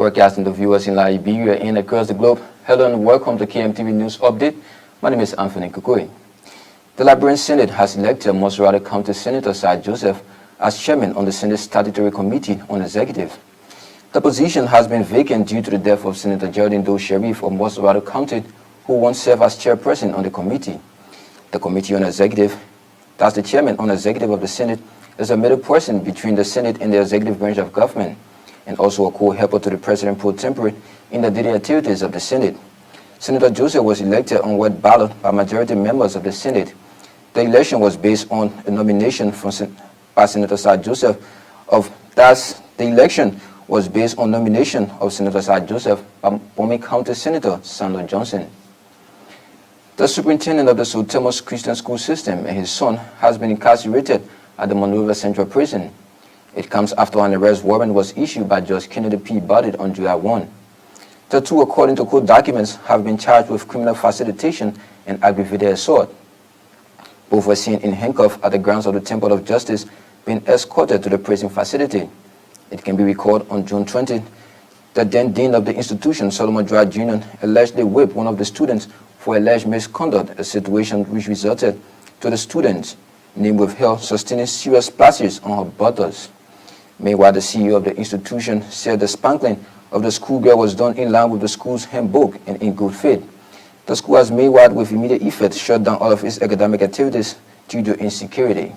Broadcasting to viewers in Liberia and across the globe, hello and welcome to KMTV News Update. My name is Anthony Kokoi. The Liberian Senate has elected Mosrata County Senator Sir Joseph as chairman on the Senate Statutory Committee on Executive. The position has been vacant due to the death of Senator Geraldine Doe Sheriff of Mosrata County, who once served as chairperson on the committee. The Committee on Executive, that's the chairman on executive of the Senate, is a middle person between the Senate and the executive branch of government, and also a co-helper to the President pro tempore in the daily activities of the Senate. Senator Joseph was elected on wet ballot by majority members of the Senate. The election was based on a nomination by Senator Sir Joseph Senator Sir Joseph by Bomi County Senator Sandro Johnson. The superintendent of the Sotemus Christian School System and his son has been incarcerated at the Monrovia Central Prison. It comes after an arrest warrant was issued by Judge Kennedy P. Barrett on July 1. The two, according to court documents, have been charged with criminal facilitation and aggravated assault. Both were seen in handcuffs at the grounds of the Temple of Justice, being escorted to the prison facility. It can be recalled on June 20, the then dean of the institution, Solomon Dry Jr., allegedly whipped one of the students for alleged misconduct, a situation which resulted to the student's name withheld, sustaining serious splashes on her buttocks. Meanwhile, the CEO of the institution said the spanking of the schoolgirl was done in line with the school's handbook and in good faith. The school has meanwhile, with immediate effect, shut down all of its academic activities due to insecurity.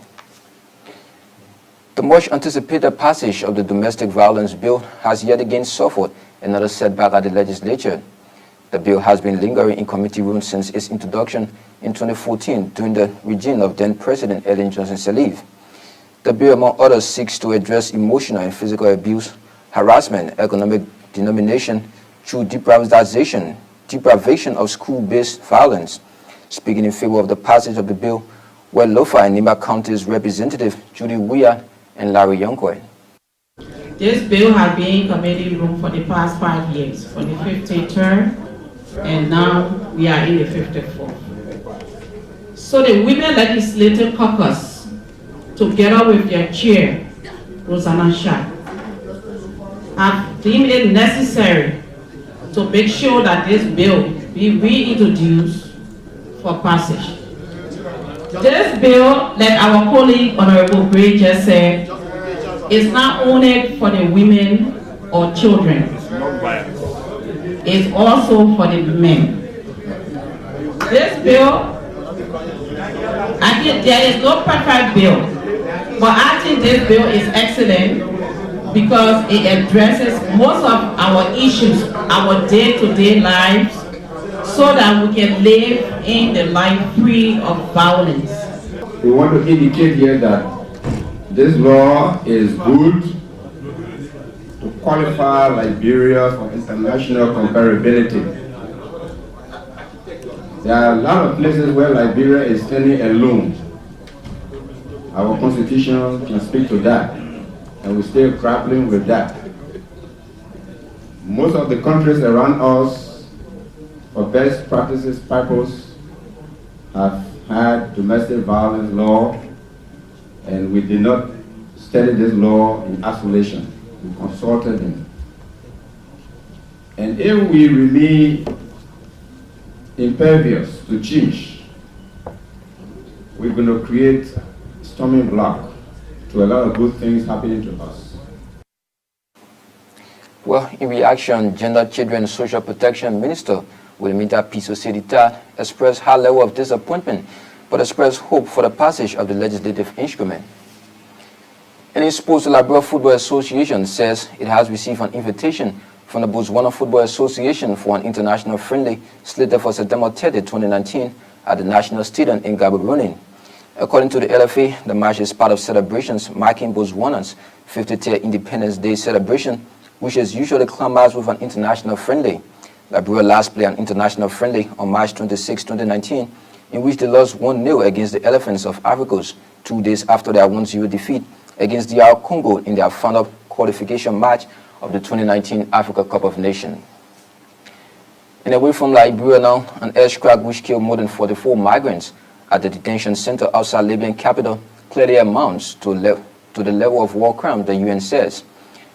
The much anticipated passage of the domestic violence bill has yet again suffered another setback at the legislature. The bill has been lingering in committee rooms since its introduction in 2014 during the regime of then-President Ellen Johnson Sirleaf. The bill, among others, seeks to address emotional and physical abuse, harassment, economic denomination through deprivation of school-based violence. Speaking in favor of the passage of the bill were Lofa and Nima County's representative Judy Weir and Larry Youngcoin. This bill has been in committee room for the past 5 years, for the 50th term, and now we are in the 54th. So the Women Legislative Caucus, together with their chair, Rosanna Shah, have deemed it necessary to make sure that this bill be reintroduced for passage. This bill, like our colleague Honorable Gray just said, is not only for the women or children, it's also for the men. This bill, I think there is no perfect bill, but I think this bill is excellent because it addresses most of our issues, our day-to-day lives, so that we can live in the life free of violence. We want to indicate here that this law is good to qualify Liberia for international comparability. There are a lot of places where Liberia is standing alone. Our constitution can speak to that, and we're still grappling with that. Most of the countries around us, for best practices purpose, have had domestic violence law, and we did not study this law in isolation. We consulted them. And if we remain impervious to change, we're going to create a stumbling block to a lot of good things happening to us. Well, in reaction, Gender, Children and Social Protection Minister Wilmita Piso Sedita expressed high level of disappointment, but expressed hope for the passage of the legislative instrument. And in sports, the Liberia Football Association says it has received an invitation from the Botswana Football Association for an international friendly slated for September 30, 2019 at the National Stadium in Gaborone. According to the LFA, the match is part of celebrations marking Botswana's 50th Independence Day celebration, which is usually climaxed with an international friendly. Liberia last played an international friendly on March 26, 2019, in which they lost 1-0 against the Elephants of Ivory Coast 2 days after their 1-0 defeat against DR Congo in their final qualification match of the 2019 Africa Cup of Nations. And away from Liberia now, an airstrike which killed more than 44 migrants at the detention center outside Libyan capital clearly amounts to the level of war crime, the UN says.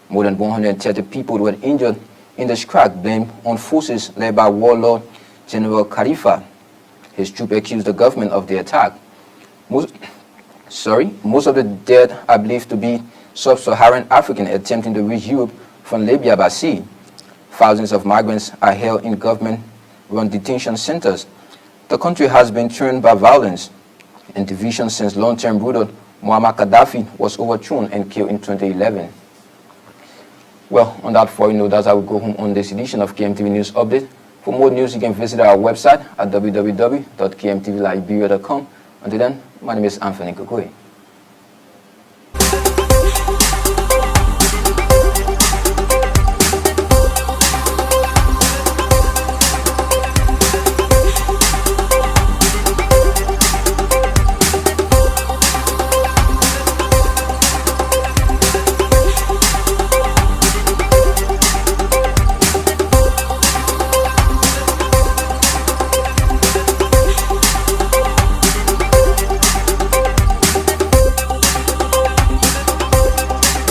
More than 130 people were injured in the crack blamed on forces led by warlord General Khalifa. His troops accused the government of the attack. Most of the dead are believed to be sub-Saharan African attempting to reach Europe from Libya by sea. Thousands of migrants are held in government-run detention centers. The country has been torn by violence and division since long-term ruler Muammar Gaddafi was overthrown and killed in 2011. Well, on that foreign note, that's how we go home on this edition of KMTV News Update. For more news, you can visit our website at www.kmtvliberia.com. Until then, my name is Anthony Kokoi.